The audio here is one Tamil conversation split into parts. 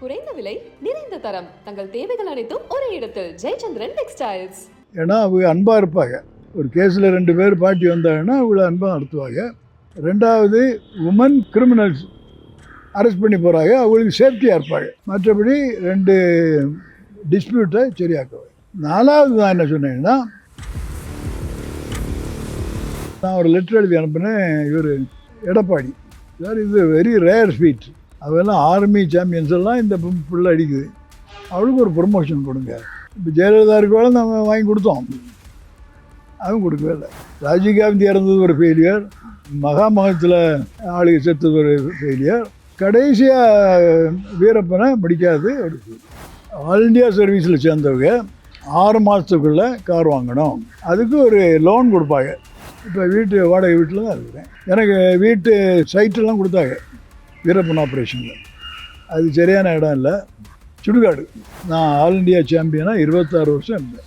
குறைந்த விலை நிறைந்த தரம் தங்கள் தேவைகள் அனைத்தும் ஒரே இடத்தில் ஜெயச்சந்திரன் டெக்ஸ்டைல்ஸ். ஏன்னா அவங்க அன்பாக இருப்பாங்க. ஒரு கேஸில் 2 பேர் பாட்டி வந்தாங்கன்னா அவங்கள அன்பாக நடத்துவாங்க. ரெண்டாவது உமன் கிரிமினல்ஸ் அரெஸ்ட் பண்ணி போகிறாங்க, அவங்களுக்கு சேஃப்டியாக இருப்பாங்க. மற்றபடி 2 டிஸ்பியூட்டை சரியாக்குவாங்க. 4வது நான் என்ன சொன்னேன்னா, நான் ஒரு லெட்டர் எழுதி அனுப்பினேன். இவர் எடப்பாடி சார், இது வெரி ரேர் ஃபீட். அதெல்லாம் ஆர்மி சாம்பியன்ஸ் எல்லாம் இந்த புள்ள அடிக்குது, அவளுக்கு ஒரு ப்ரொமோஷன் கொடுங்க. இப்போ ஜெயலலிதாவுக்கு வேலை நம்ம வாங்கி கொடுத்தோம், அதுவும் கொடுக்கவே இல்லை. ராஜீவ்காந்தி இறந்தது ஒரு ஃபெயிலியர், மகாமகத்தில் ஆளுக்கு செத்தது ஒரு ஃபெயிலியர், கடைசியாக வீரப்பனை பிடிக்காது ஒரு ஆல் இண்டியா சர்வீஸில் சேர்ந்தவங்க 6 மாதத்துக்குள்ளே கார் வாங்கணும், அதுக்கு ஒரு லோன் கொடுப்பாங்க. இப்போ வாடகை வீட்டில் தான் இருக்கிறேன். எனக்கு வீட்டு சைட்டெல்லாம் கொடுத்தாங்க வீரப்பன் ஆப்ரேஷனில். அது சரியான இடம் இல்லை, சுடுகாடு. நான் ஆல் இண்டியா சாம்பியனாக 26 வருஷம் இருந்தேன்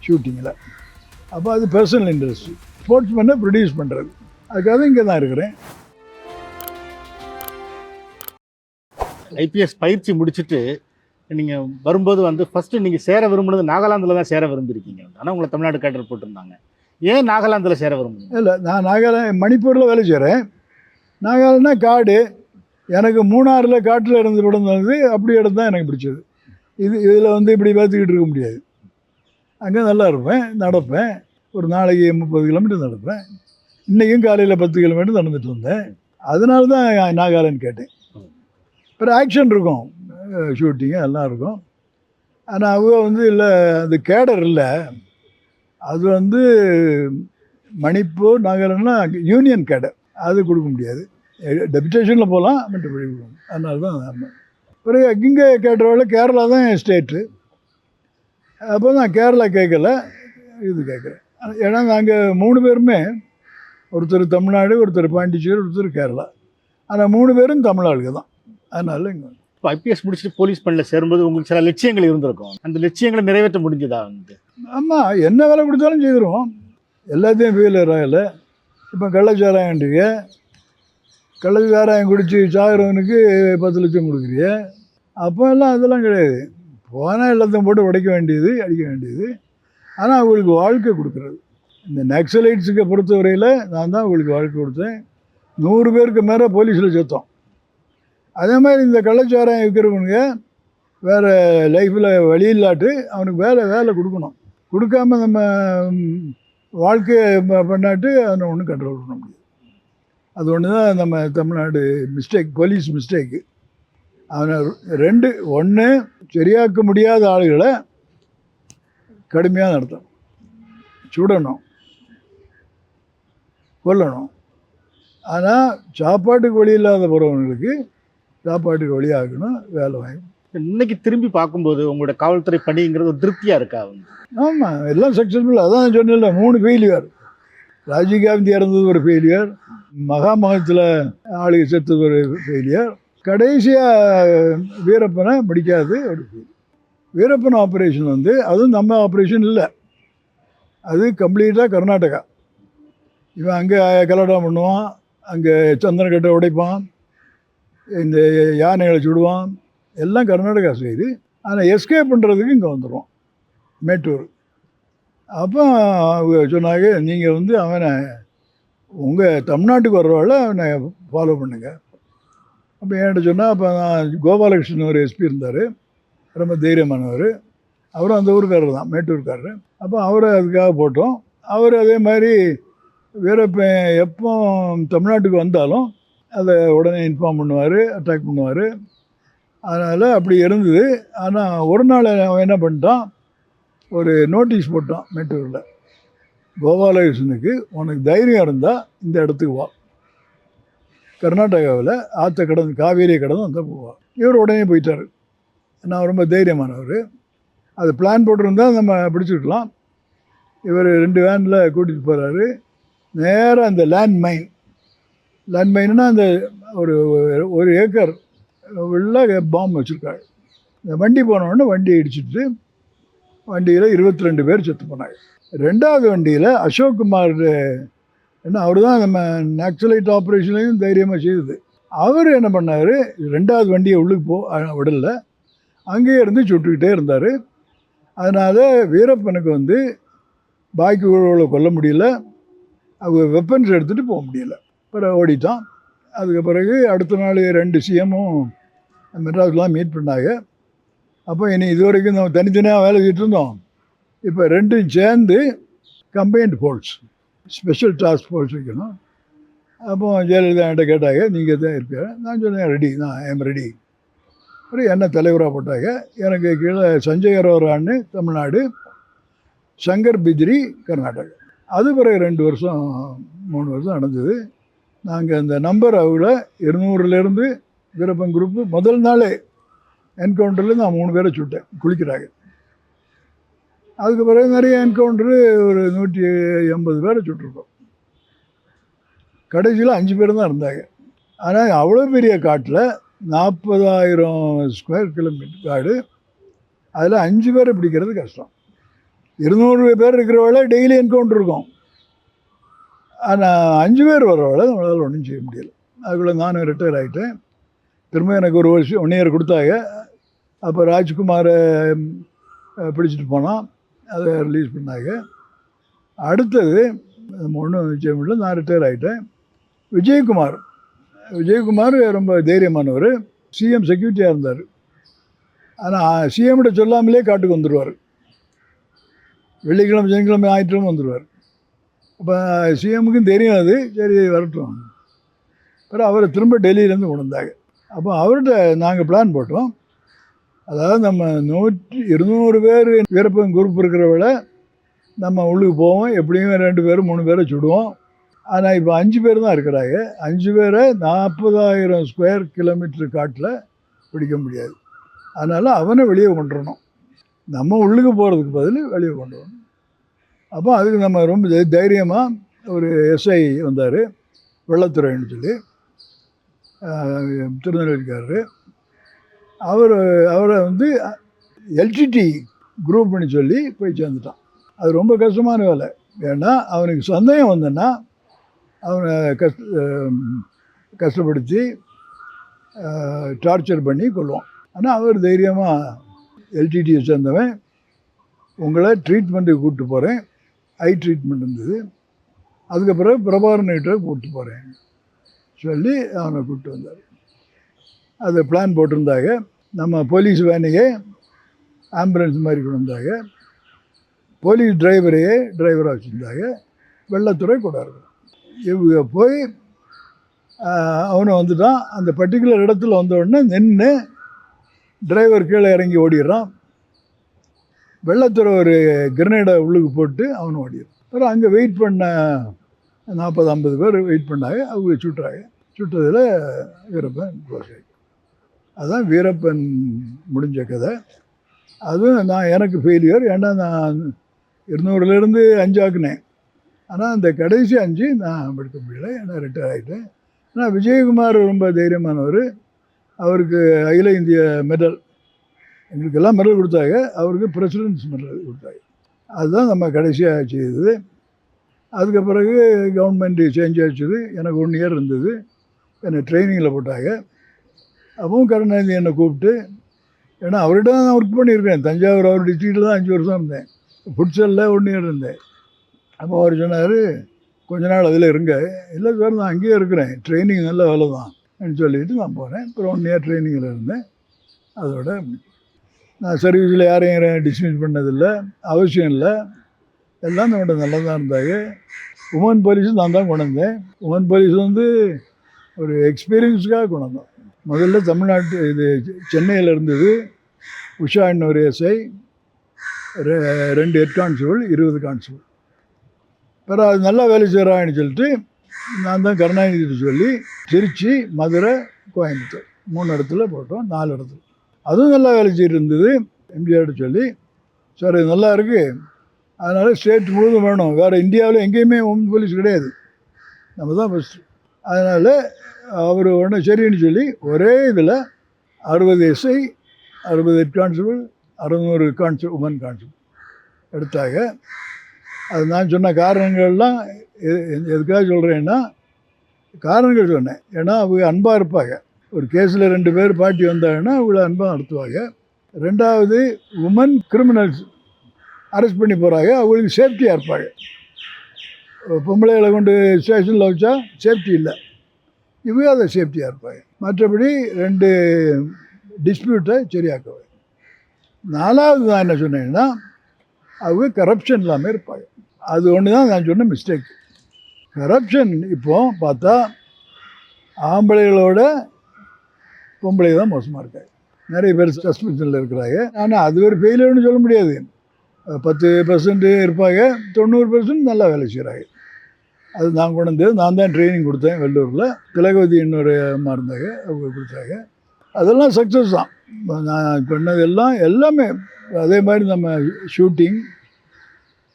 ஷூட்டிங்கில். அப்போ அது பர்சனல் இன்ட்ரெஸ்ட், ஸ்போர்ட்ஸ் மேனை ப்ரொடியூஸ் பண்ணுறது, அதுக்காக இங்கே தான் இருக்கிறேன். ஐபிஎஸ் பயிற்சி முடிச்சுட்டு நீங்கள் வரும்போது ஃபஸ்ட்டு நீங்கள் சேர விரும்புனது நாகாலாந்தில் தான் சேர விரும்பியிருக்கீங்க. ஆனால் உங்களை தமிழ்நாடு கேடர் போட்டிருந்தாங்க. ஏன் நாகாலாந்தில் சேர விரும்புங்க? இல்லை, நான் மணிப்பூரில் வேலை செய்கிறேன். நாகாலாந்துனா காடு. எனக்கு மூணாறில் காட்டில் இருந்து விடுந்தது அப்படி இடம் தான் எனக்கு பிடிச்சது. இதில் இப்படி பார்த்துக்கிட்டு இருக்க முடியாது. அங்கே நல்லா இருப்பேன், நடப்பேன். ஒரு நாளைக்கு 30 கிலோமீட்டர் நடப்பேன். இன்றைக்கும் காலையில் 10 கிலோமீட்டர் நடந்துட்டு வந்தேன். அதனால தான் நாகாலாந்து கேட்டேன். அப்புறம் ஆக்ஷன் இருக்கும், ஷூட்டிங்கு எல்லாம் இருக்கும். ஆனால் அவங்க இல்லை, அது கேடர் இல்லை, அது மணிப்பூர் நாகாலாந்துனா யூனியன் கேடர், அது கொடுக்க முடியாது. டெபுடேஷனில் போகலாம், மற்றபடி கொடுக்கணும். அதனால தான் பிறகு இங்கே கேட்டவள கேரளா தான் என் ஸ்டேட்டு. அப்போ நான் கேரளா கேட்கல, இது கேட்குறேன். ஏன்னா நாங்கள் 3 பேருமே, ஒருத்தர் தமிழ்நாடு, ஒருத்தர் பாண்டிச்சேரி, ஒருத்தர் கேரளா. ஆனால் 3 பேரும் தமிழ்நாடுக்கு தான். அதனால இங்கே இப்போ ஐபிஎஸ் முடிச்சுட்டு போலீஸ் பணியில் சேரும்போது உங்களுக்கு சில லட்சியங்கள் இருந்திருக்கும். அந்த லட்சியங்களை நிறைவேற்ற முடிஞ்சதா? ஆமாம், என்ன வேலை கொடுத்தாலும் செய்திருவோம். எல்லாத்தையும் ஃபெயிலியர் ஆகலை. இப்போ கள்ளச்சாராயன்றீங்க, கள்ளச்சாராயம் குடித்து சாகிறவனுக்கு 10 லட்சம் கொடுக்குறிய. அப்போ எல்லாம் அதெல்லாம் கிடையாது. போனால் எல்லாத்தையும் போட்டு உடைக்க வேண்டியது, அடிக்க வேண்டியது. ஆனால் அவங்களுக்கு வாழ்க்கை கொடுக்குறது. இந்த நக்சலைட்ஸுக்கு பொறுத்தவரையில் நான் தான் அவங்களுக்கு வாழ்க்கை கொடுத்தேன். 100 பேருக்கு மேலே போலீஸில் சேர்த்தோம். அதே மாதிரி இந்த கள்ளச்சாராயம் இருக்கிறவனுங்க வேறு லைஃப்பில் வழி இல்லாட்டு அவனுக்கு வேலை கொடுக்கணும். கொடுக்காம நம்ம வாழ்க்கையை பண்ணாட்டு அவனை ஒன்றும் கண்ட்ரோல் பண்ண முடியாது. அது ஒன்று தான் நம்ம தமிழ்நாடு மிஸ்டேக், போலீஸ் மிஸ்டேக்கு. அவனை 2 ஒன்று சரியாக்க முடியாத ஆளுகளை கடுமையாக நடத்தணும், சுடணும், கொல்லணும். ஆனால் சாப்பாட்டுக்கு வழி இல்லாத போகிறவங்களுக்கு சாப்பாட்டுக்கு வழியாகணும், வேலை வாங்கணும். இன்னைக்கு திரும்பி பார்க்கும்போது உங்களோட காவல்துறை பணிங்கிறது ஒரு திருப்தியாக இருக்கா? ஆமாம், எல்லாம் சக்ஸஸ்ஃபுல். அதான் சொன்னேன்ல, 3 ஃபெயிலியர். ராஜீவ்காந்தி இறந்தது ஒரு ஃபெயிலியர், மகாமகத்தில் ஆளுக்கு செத்தது ஒரு ஃபெயிலியர், கடைசியாக வீரப்பனை பிடிக்காது ஒரு ஃபெயிலியர். வீரப்பன் ஆப்ரேஷன் அதுவும் நம்ம ஆப்ரேஷன் இல்லை, அது கம்ப்ளீட்டாக கர்நாடகா. இவன் அங்கே கலடா பண்ணுவான், அங்கே சந்தனக்கட்டை உடைப்பான், இந்த யானைகளை சுடுவான், எல்லாம் கர்நாடகா செய்து. ஆனால் எஸ்கேப் பண்ணுறதுக்கு இங்கே வந்துடுவான், மேட்டூர். அப்போ அவங்க சொன்னாங்க, நீங்கள் அவனை உங்கள் தமிழ்நாட்டுக்கு வர்றவாள் அவனை ஃபாலோ பண்ணுங்க. அப்போ என்கிட்ட சொன்னால், அப்போ நான் கோபாலகிருஷ்ணன் ஒரு எஸ்பி இருந்தார், ரொம்ப தைரியமானவர். அவரும் அந்த ஊருக்காரர் தான், மேட்டூர்காரர். அப்போ அவரை அதுக்காக போட்டோம். அவர் அதே மாதிரி வீரப்பன் எப்போ தமிழ்நாட்டுக்கு வந்தாலும் அதை உடனே இன்ஃபார்ம் பண்ணுவார், அட்டாக் பண்ணுவார். அதனால் அப்படி இருந்தது. ஆனால் ஒரு நாள் அவன் என்ன பண்ணிட்டான், ஒரு நோட்டீஸ் போட்டான் மேட்டூரில், கோபாலகிருஷ்ணனுக்கு உனக்கு தைரியம் இருந்தால் இந்த இடத்துக்கு வா, கர்நாடகாவில் ஆற்ற கடந்து காவேரியை கடந்து வந்தால் போவா. இவர் உடனே போயிட்டார். நான் ரொம்ப தைரியமானவர். அது பிளான் போட்டிருந்தால் நம்ம பிடிச்சிருக்கலாம். இவர் 2 வேனில் கூட்டிகிட்டு போகிறாரு. நேராக அந்த லேண்ட்மைன்னா அந்த ஒரு ஏக்கர் உள்ள பாம்பு வச்சுருக்காங்க. இந்த வண்டி போனோடனே வண்டியை இடிச்சிட்டு வண்டியில் 22 பேர் செத்து போனாங்க. 2வது வண்டியில் அசோக் குமார், ஏன்னா அவர் தான் நம்ம நக்சலைட் ஆப்ரேஷனையும் தைரியமாக செய்தது. அவர் என்ன பண்ணார், 2வது வண்டியை உள்ளுக்கு விடலை, அங்கேயே இருந்து சுட்டுக்கிட்டே இருந்தார். அதனால் வீரப்பனுக்கு வந்து பாக்கி ஊழலை கொல்ல முடியல, அவங்க வெப்பன்ஸ் எடுத்துகிட்டு போக முடியல. பிறகு ஓடிட்டான். அதுக்கு பிறகு அடுத்த நாள் 2 சிஎம்மும் மெட்ராஸ்லாம் மீட் பண்ணாங்க. அப்போ இனி இது வரைக்கும் நம்ம தனித்தனியாக வேலை செஞ்சுட்டு இருந்தோம். இப்போ 2 சேர்ந்து combined force, special task force வைக்கணும். அப்போ ஜெயலலிதா என்கிட்ட கேட்டாங்க, நீங்கள் தான் இருப்பீங்க. நான் சொன்னேன் ரெடி, நான் ஐம் ரெடி. அப்புறம் என்ன தலைவராக போட்டாங்க. எனக்கு கீழே சஞ்சய் அரோரான்னு தமிழ்நாடு, சங்கர் பித்ரி கர்நாடகா. அது பிறகு 2 வருஷம் 3 வருஷம் நடந்தது. நாங்கள் அந்த நம்பர் அவங்கள 200லேருந்து வீரப்பன் குரூப்பு முதல் நாளே என்கவுண்டரில் நான் 3 பேரை சுட்டேன் குளிக்கிறாங்க. அதுக்கு பிறகு நிறைய என்கவுண்டரு ஒரு 180 பேரை சுட்டிருக்கோம். கடைசியில் 5 பேர் தான் இருந்தாங்க. ஆனால் அவ்வளோ பெரிய காட்டில் 40,000 ஸ்கொயர் கிலோமீட்டர் காடு, அதில் 5 பேரை பிடிக்கிறது கஷ்டம். 200 பேர் இருக்கிறவள டெய்லி என்கவுண்டர் இருக்கும். ஆனால் 5 பேர் வரவளை நம்மளால் ஒன்றும் செய்ய முடியல. அதுக்குள்ளே நானும் ரிட்டையர் ஆகிட்டேன். திரும்ப எனக்கு ஒரு வருஷம் 1 இயர் கொடுத்தாங்க. அப்போ ராஜ்குமாரை பிடிச்சிட்டு போனான், அதை ரிலீஸ் பண்ணாங்க. அடுத்தது ஒன்றும் செய்ய முடியல, நான் ரிட்டையர் ஆகிட்டேன். விஜயகுமார் ரொம்ப தைரியமானவர், சிஎம் செக்யூரிட்டியாக இருந்தார். ஆனால் சிஎம்கிட்ட சொல்லாமலே காட்டுக்கு வந்துடுவார். வெள்ளிக்கிழமை சனிக்கிழமை ஞாயிற்றுக்கிழமை வந்துடுவார். அப்போ சிஎம்முக்கும் தெரியும் அது, சரி வரட்டும். அப்புறம் அவரை திரும்ப டெல்லியிலேருந்து கொண்டு வந்தாங்க. அப்போ அவர்கிட்ட நாங்கள் பிளான் போட்டோம். அதாவது நம்ம 200 பேர் வீரப்பன் குரூப் இருக்கிறவள நம்ம உள்ளுக்கு போவோம், எப்படியும் 2 பேர் 3 பேரை சுடுவோம். ஆனால் இப்போ 5 பேர் தான் இருக்கிறாங்க. 5 பேரை 40,000 ஸ்கொயர் கிலோமீட்டர் காட்டில் பிடிக்க முடியாது. அதனால் அவனை வெளியே கொண்டு வரணும், நம்ம உள்ளுக்கு போகிறதுக்கு பதில் வெளியே கொண்டு வரணும். அப்போ அதுக்கு நம்ம ரொம்ப தைரியமாக ஒரு எஸ்ஐ வந்தார், வெள்ளத்துறைன்னு சொல்லி, திருநெல்வேலிக்காரர். அவரை வந்து எல்டிடி குரூப்னு சொல்லி போய் சேர்ந்துட்டான். அது ரொம்ப கஷ்டமான வேலை. ஏன்னா அவனுக்கு சந்தேகம் வந்தேன்னா அவனை கஷ்டப்படுத்தி டார்ச்சர் பண்ணி கொள்வான். ஆனால் அவர் தைரியமாக எல்டிடியை சேர்ந்தவன், உங்களை ட்ரீட்மெண்ட்டுக்கு கூப்பிட்டு போகிறேன், ஐ ட்ரீட்மெண்ட் இருந்தது, அதுக்கப்புறம் பிரபாகரன்கிட்ட கூப்பிட்டு போகிறேன் சொல்லி அவனை கூப்பிட்டு வந்தார். அதை பிளான் போட்டிருந்தாங்க. நம்ம போலீஸ் வேனையே ஆம்புலன்ஸ் மாதிரி கொண்டு வந்தாங்க. போலீஸ் டிரைவரையே டிரைவராக வச்சுருந்தாங்க. வெள்ளத்துறை கூட இருக்கும். இவங்க போய் அவனை வந்துட்டான். அந்த பர்டிகுலர் இடத்துல வந்த உடனே நின்று டிரைவர் கீழே இறங்கி ஓடிடுறான். வெள்ளத்துறை ஒரு கிரனேடை உள்ளுக்கு போட்டு அவனை ஓடிடுறான். அப்புறம் அங்கே வெயிட் பண்ண 40-50 பேர் வெயிட் பண்ணாங்க. அவங்க சுட்டுறாங்க. சுட்டதில் வீரப்பன் க்ளோஸ் ஆகி, அதுதான் வீரப்பன் முடிஞ்ச கதை. அதுவும் எனக்கு ஃபெயிலியர். ஏன்னா நான் 200லேருந்து 5 ஆக்குனேன். ஆனால் அந்த கடைசி 5 நான் எடுக்க முடியல, ஏன்னா ரிட்டையர் ஆகிட்டேன். ஆனால் விஜயகுமார் ரொம்ப தைரியமானவர். அவருக்கு அகில இந்திய மெடல், எங்களுக்கெல்லாம் மெடல் கொடுத்தாங்க, அவருக்கு பிரசிடென்ட்ஸ் மெடல் கொடுத்தாங்க. அதுதான் நம்ம கடைசியாக செய்தது. அதுக்கு பிறகு கவர்மெண்ட் சேஞ்ச் ஆச்சுது. எனக்கு 1 இயர் இருந்தது, என்னை ட்ரைனிங்கில் போட்டாங்க. அப்பவும் கருணாநிதி என்னை கூப்பிட்டு, ஏன்னா அவர்கிட்ட தான் நான் ஒர்க் பண்ணியிருக்கேன். தஞ்சாவூர் அவர் டிஸ்ட்ரிக்டில் தான் 5 வருஷம் இருந்தேன். ஃபுட்சலில் 1 இயர் இருந்தேன். அப்போ அவர் சொன்னார், கொஞ்ச நாள் அதில் இருங்க. இல்லை சார், நான் அங்கேயே இருக்கிறேன், ட்ரைனிங் நல்ல வேலை தான் அப்படின்னு சொல்லிவிட்டு நான் போனேன். அப்புறம் 1 இயர் ட்ரைனிங்கில் இருந்தேன். அதோட நான் சர்வீஸில் யாரையும் டிஸ்மிஸ் பண்ணதில்லை, அவசியம் இல்லை. எல்லாம் நம்மகிட்ட நல்லா தான் இருந்தாங்க. உமன் போலீஸும் நான் தான் கொண்டு வந்தேன். உமன் போலீஸ் வந்து ஒரு எக்ஸ்பீரியன்ஸுக்காக கொண்டு வந்தோம். முதல்ல தமிழ்நாட்டு இது சென்னையில் இருந்தது. உஷான்னு ஒரு எஸ்ஐ, 2 ஹெட் கான்ஸ்டபிள், 20 கான்ஸ்டபிள். பிறகு அது நல்லா வேலை செய்கிறான்னு சொல்லிட்டு நான் தான் கருணாநிதி சொல்லி திருச்சி, மதுரை, கோயம்புத்தூர் 3 இடத்துல போட்டோம், 4 இடத்துல. அதுவும் நல்லா வேலை செய்கிட்டு இருந்தது. எம்ஜிஆர்கிட்ட சொல்லி, சார் இது நல்லா இருக்குது, அதனால் ஸ்டேட் முழுவதும் வேணும், வேறு இந்தியாவில் எங்கேயுமே உமன் போலீஸ் கிடையாது, நம்ம தான் ஃபஸ்ட்டு. அதனால் அவர் ஒன்று சரின்னு சொல்லி ஒரே இதில் 60 SI, 60 head constable, 600 constable, woman constable எடுத்தாங்க. அது நான் சொன்ன காரணங்கள்லாம் எதுக்காக சொல்கிறேன்னா, காரணங்கள் சொன்னேன். ஏன்னா அவங்க அன்பாக இருப்பாங்க. ஒரு கேஸில் 2 பேர் பாட்டி வந்தாங்கன்னா அவங்கள அன்பாக நடத்துவாங்க. ரெண்டாவது உமன் கிரிமினல்ஸ் அரெஸ்ட் பண்ணி போகிறாங்க, அவங்களுக்கு சேஃப்டியாக இருப்பாங்க. பொம்பளைகளை கொண்டு ஸ்டேஷனில் வச்சா சேஃப்டி இல்லை, இவங்க அதை சேஃப்டியாக இருப்பாங்க. மற்றபடி 2 டிஸ்பியூட்டை சரியாக்குவாங்க. 4வது நான் என்ன சொன்னேன்னா அவங்க கரப்ஷன் இல்லாமல் இருப்பாங்க. அது ஒன்று தான் நான் சொன்ன மிஸ்டேக். கரப்ஷன் இப்போ பார்த்தா ஆம்பளைகளோட பொம்பளை தான் மோசமாக இருக்காங்க. நிறைய பேர் சஸ்பென்ஷனில் இருக்கிறாங்க. ஆனால் அது ஒரு ஃபெயிலியர்னு சொல்ல முடியாது. 10% இருப்பாங்க, 90% நல்லா வேலை செய்கிறாங்க. அது நான் கொண்டு வந்து நான் தான் ட்ரைனிங் கொடுத்தேன் வெள்ளூரில். திலகவதி இன்னொரு அம்மா இருந்தாங்க, அவங்க கொடுத்தாங்க. அதெல்லாம் சக்ஸஸ் தான். நான் பண்ணதெல்லாம் எல்லாமே அதே மாதிரி. நம்ம ஷூட்டிங்,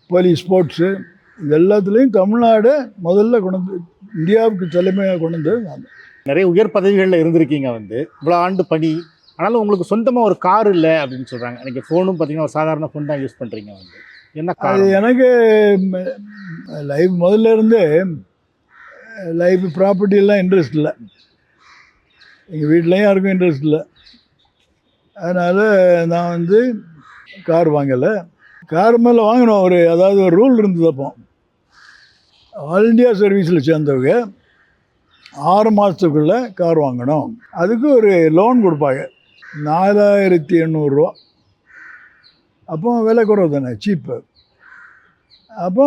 போலீஸ், ஸ்போர்ட்ஸு, இது எல்லாத்துலேயும் தமிழ்நாடு முதல்ல கொண்டு வந்து இந்தியாவுக்கு தலைமையாக கொண்டு வந்தது நான். நிறைய உயர் பதவிகளில் இருந்திருக்கீங்க இவ்வளோ ஆண்டு பணி. ஆனாலும் உங்களுக்கு சொந்தமாக ஒரு கார் இல்லை அப்படின்னு சொல்கிறாங்க. எனக்கு ஃபோனும் பார்த்தீங்கன்னா ஒரு சாதாரண ஃபோன் தான் யூஸ் பண்ணுறீங்க என்ன கார்? அது எனக்கு லைஃப் முதல்ல இருந்தே லைஃப் ப்ராப்பர்ட்டியெல்லாம் இன்ட்ரெஸ்ட் இல்லை. எங்கள் வீட்லேயும் யாருக்கும் இன்ட்ரெஸ்ட் இல்லை. அதனால் நான் கார் வாங்கலை. கார் மேலே வாங்கினோம் அதாவது ஒரு ரூல் இருந்தது. அப்போ ஆல் இண்டியா சர்வீஸில் சேர்ந்தவங்க 6 மாதத்துக்குள்ளே கார் வாங்கணும். அதுக்கு ஒரு லோன் கொடுப்பாங்க, 4800 ரூபா. அப்போ விலை குறைவு தானே, சீப்பு. அப்போ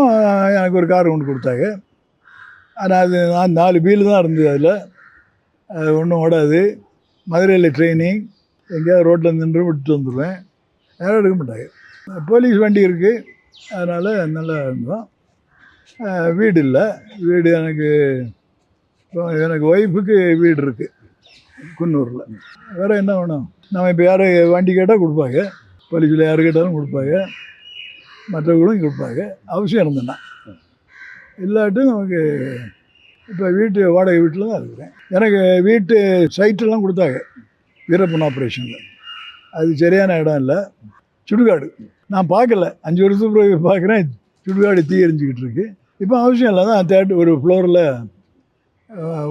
எனக்கு ஒரு கார் கொண்டு கொடுத்தாங்க. ஆனால் அது நான் 4 வீல் தான் இருந்தது. அதில் ஒன்றும் ஓடாது. மதுரையில் ட்ரைனிங், எங்கேயாவது ரோட்டில் நின்று விட்டுட்டு வந்துடுவேன், யாரும் எடுக்க மாட்டாங்க. போலீஸ் வண்டி இருக்குது, அதனால் நல்லா இருந்தோம். வீடு இல்லை. வீடு எனக்கு ஒய்ஃபுக்கு வீடு இருக்குது குன்னூரில். வேறு என்ன வேணும்? நம்ம இப்போ யார் வண்டி கேட்டால் கொடுப்பாங்க, போலீஸில் யார் கேட்டாலும் கொடுப்பாங்க, மற்றவர்களும் கொடுப்பாங்க. அவசியம் இருந்தேன்னா. இல்லாட்டி நமக்கு இப்போ வீட்டு வாடகை வீட்டில் தான் இருக்கிறேன். எனக்கு வீட்டு சைட்டெல்லாம் கொடுத்தாங்க வீரப்பன் ஆப்ரேஷனில். அது சரியான இடம் இல்லை, சுடுகாடு. நான் பார்க்கல, 5 வருஷத்துக்கு பிறகு பார்க்குறேன் சுடுகாடு தீ எரிஞ்சிக்கிட்டு இருக்கு. இப்போ அவசியம் இல்லை தான் ஒரு ஃப்ளோரில்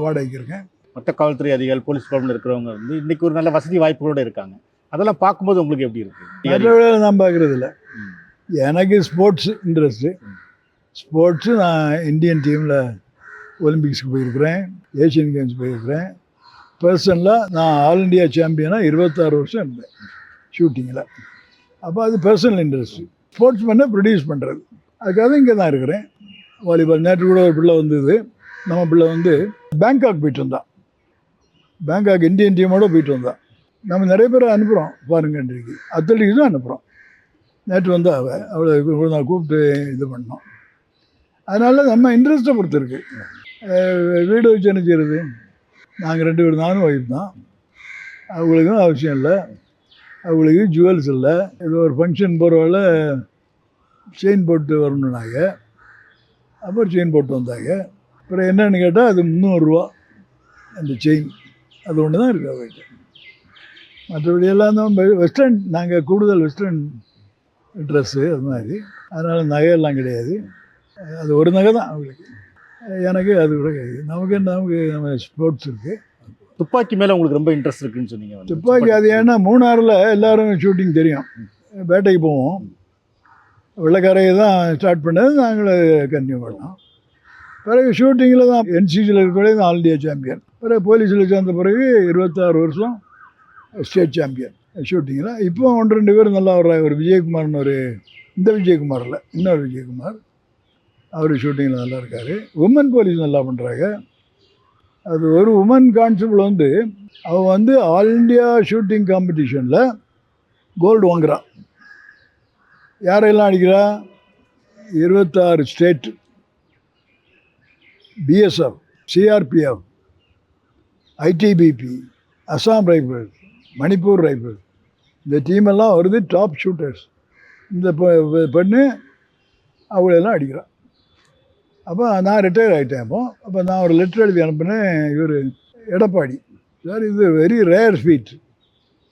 வாடகைக்கு இருக்கேன். மற்ற காவல்துறை அதிகாரிகள், போலீஸ் டிபார்ட்மெண்ட் இருக்கிறவங்க இன்றைக்கி ஒரு நல்ல வசதி வாய்ப்புகளோடு இருக்காங்க. அதெல்லாம் பார்க்கும்போது உங்களுக்கு எப்படி இருக்குது? மற்றவர்கள நான் பார்க்குறது இல்லை. எனக்கு ஸ்போர்ட்ஸு இன்ட்ரெஸ்ட்டு. ஸ்போர்ட்ஸு நான் இந்தியன் டீமில் ஒலிம்பிக்ஸுக்கு போயிருக்கிறேன், ஏஷியன் கேம்ஸ் போயிருக்கிறேன். பர்சனலாக நான் ஆல் இண்டியா சாம்பியனாக 26 வருஷம் இருந்தேன் ஷூட்டிங்கில். அப்போ அது பர்சனல் இன்ட்ரெஸ்ட்டு. ஸ்போர்ட்ஸ் மேனை ப்ரொடியூஸ் பண்ணுறது, அதுக்காக இங்கே தான் இருக்கிறேன். வாலிபால் நேற்று கூட ஒரு பிள்ளை வந்தது. நம்ம பிள்ளை பேங்காக் போயிட்டு வந்தான். பேங்காக் இந்தியன் டீமோடு போயிட்டு வந்தான். நம்ம நிறைய பேர் அனுப்புகிறோம் ஃபாரின் கண்ட்ரிக்கு, அத்லட்டிக்ஸ் தான் அனுப்புகிறோம். நேற்று அவளை நான் கூப்பிட்டு இது பண்ணோம். அதனால் நம்ம இன்ட்ரெஸ்ட்டை பொறுத்து இருக்குது. வீடு வச்சு என்ன செய்கிறது? நாங்கள் 2 பேர், நானும் ஒய்ஃப் தான். அவங்களுக்கும் அவசியம் இல்லை. அவங்களுக்கு ஜுவல்ஸ் இல்லை. ஏதோ ஒரு ஃபங்க்ஷன் போகிறவள செயின் போட்டு வரணுன்னாங்க. அப்புறம் செயின் போட்டு வந்தாங்க. அப்புறம் என்னென்னு கேட்டால் அது 300 ரூபா அந்த செயின். அது ஒன்று தான் இருக்குது அவங்ககிட்ட. மற்றபடி எல்லாம் தான் வெஸ்டர்ன். நாங்கள் கூடுதல் வெஸ்டர்ன் ட்ரெஸ்ஸு அது மாதிரி. அதனால் நகையெல்லாம் கிடையாது. அது ஒரு நகை தான் அவங்களுக்கு. எனக்கு அது கூட கிடையாது. நமக்கு நம்ம ஸ்போர்ட்ஸ் இருக்குது. துப்பாக்கி மேலே உங்களுக்கு ரொம்ப இன்ட்ரெஸ்ட் இருக்குன்னு சொன்னீங்க. துப்பாக்கி அது ஏன்னா மூணாறில் எல்லோரும் ஷூட்டிங் தெரியும். வேட்டைக்கு போவோம். வெள்ளைக்காரையை தான் ஸ்டார்ட் பண்ணது, நாங்களும் கன்டினியூ பண்ணோம். பிறகு ஷூட்டிங்கில் தான் என்சிசியில் இருக்கிறதே ஆல் இண்டியா சாம்பியன். பிறகு போலீஸில் சேர்ந்த பிறகு 26 வருஷம் ஸ்டேட் சாம்பியன் ஷூட்டிங்கில். இப்போ 1-2 பேர் நல்லா வர்றாங்க. ஒரு விஜயகுமார்னு இந்த விஜயகுமார் இல்லை, இன்னொரு விஜயகுமார், அவர் ஷூட்டிங்கில் நல்லா இருக்கார். உமன் போலீஸ் நல்லா பண்ணுறாங்க. அது ஒரு உமன் கான்ஸ்டபிள் அவள் ஆல் இண்டியா ஷூட்டிங் காம்படிஷனில் கோல்டு வாங்குறா. யாரெல்லாம் அடிக்கிறா? 26 state, BSF, CRPF, ITBP, Assam rifles, Manipur rifles, இந்த டீமெல்லாம் வருது. Top shooters. இந்த பெண்ணு அவங்களெல்லாம் அடிக்கிறான். அப்போ நான் ரிட்டையர் ஆகிட்டேன். அப்போ நான் ஒரு லெட்டர் எழுதி அனுப்பினேன். இவர் எடப்பாடி சார், இது வெரி ரேர் ஃபீட்.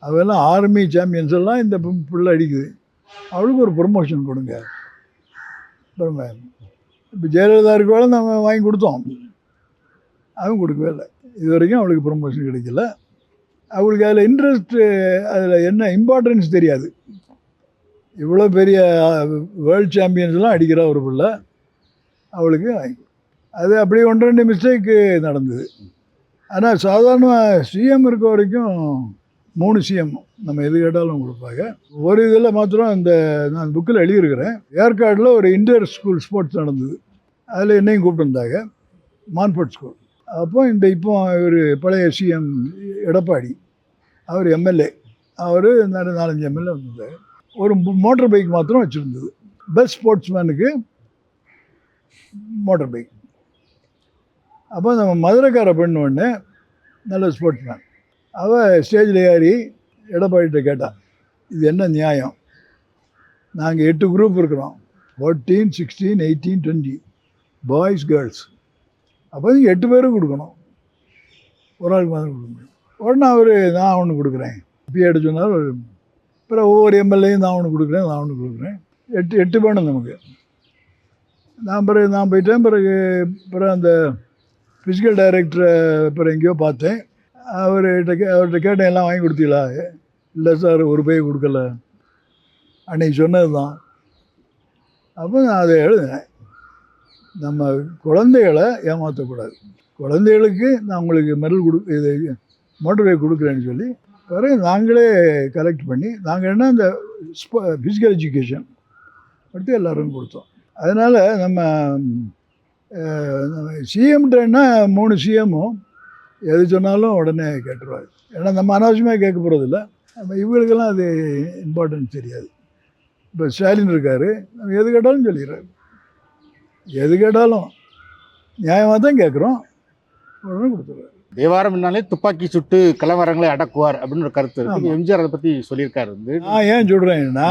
அவெல்லாம் ஆர்மி சாம்பியன்ஸ் எல்லாம் இந்த பிள்ளை அடிக்குது, அவளுக்கு ஒரு ப்ரொமோஷன் கொடுங்க. இப்போ ஜெயலலிதா இருக்கோட நம்ம வாங்கி கொடுத்தோம், அவன் கொடுக்கவே இல்லை. இது வரைக்கும் அவளுக்கு ப்ரொமோஷன் கிடைக்கல. அவளுக்கு அதில் இன்ட்ரெஸ்ட்டு, அதில் என்ன இம்பார்ட்டன்ஸ் தெரியாது. இவ்வளோ பெரிய வேர்ல்டு சாம்பியன்ஸ்லாம் அடிக்கிறா ஒரு பிள்ளை, அவளுக்கு அது அப்படியே 1-2 மிஸ்டேக்கு நடந்தது. ஆனால் சாதாரணமாக சிஎம் இருக்க வரைக்கும் 3 சிஎம் நம்ம எது கேட்டாலும் கொடுப்பாங்க. ஒரு இதில் மாத்திரம் இந்த நான் புக்கில் எழுதியிருக்கிறேன், ஏற்காடில் ஒரு இன்டர் ஸ்கூல் ஸ்போர்ட்ஸ் நடந்தது. அதில் என்னையும் கூப்பிட்டுருந்தாங்க, மான்ஃபோர்ட் ஸ்கூல். அப்போ இப்போ ஒரு பழைய சிஎம் எடப்பாடி, அவர் எம்எல்ஏ, அவர் 4-5 எம்எல்ஏ வந்திருந்தார். ஒரு மோட்டர் பைக் மாத்திரம் வச்சுருந்தது, பெஸ்ட் ஸ்போர்ட்ஸ்மேனுக்கு மோட்டர் பைக். அப்போ நம்ம மதுரைக்கார பெண் ஒன்று நல்ல ஸ்போர்ட்ஸ்மேன், அவள் ஸ்டேஜில் ஏறி எடப்பாடிகிட்ட கேட்டாள், இது என்ன நியாயம், நாங்கள் 8 குரூப் இருக்கிறோம், 14, 16, 18, 20 பாய்ஸ் கேர்ள்ஸ், அப்போ நீங்கள் 8 பேரும் கொடுக்கணும், ஒரு ஆளுக்கு மாதிரி கொடுக்க முடியும். உடனே அவர் நான் ஒன்று கொடுக்குறேன் பிஏட்ட சொன்னார். அப்புறம் ஒவ்வொரு எம்எல்ஏயும் நான் ஒன்று கொடுக்குறேன், நான் ஒன்று கொடுக்குறேன், 8 வேணும் நமக்கு. நான் போயிட்டேன். பிறகு அந்த ஃபிசிக்கல் டைரக்டரை அப்புறம் எங்கேயோ பார்த்தேன். அவர்கிட்ட கேட்டேன், எல்லாம் வாங்கி கொடுத்தீங்களா? இல்லை சார், ஒரு பை கொடுக்கல, அன்னைக்கு சொன்னது தான். அப்போ நான் அதை எழுதினேன், நம்ம குழந்தைகளை ஏமாற்றக்கூடாது, குழந்தைகளுக்கு நான் உங்களுக்கு மெடல் இது மோட்டர் பைக் கொடுக்குறேன்னு சொல்லி பிறகு நாங்களே கலெக்ட் பண்ணி நாங்கள் என்ன இந்த ஃபிசிக்கல் எஜுகேஷன் அடுத்து எல்லோரும் கொடுத்தோம். அதனால் நம்ம சிஎம்கிட்டன்னா 3 சிஎம்மும் எது சொன்னாலும் உடனே கேட்டுருவாரு. ஏன்னா நம்ம அனாவசியமாக கேட்க போகிறதில்ல, நம்ம இவங்களுக்கெல்லாம் அது இம்பார்ட்டன்ஸ் தெரியாது. இப்போ ஸ்டாலின் இருக்கார், நம்ம எது கேட்டாலும் சொல்லிடுறாரு, எது கேட்டாலும் நியாயமாக தான் கேட்குறோம், உடனே கொடுத்துருவாரு. தேவாரம்னாலே துப்பாக்கி சுட்டு கலவரங்களை அடக்குவார் அப்படின்னு ஒரு கருத்து இருக்கு. எம்ஜிஆர் அதை பற்றி சொல்லியிருக்காரு. நான் ஏன் சொல்கிறேன்னா,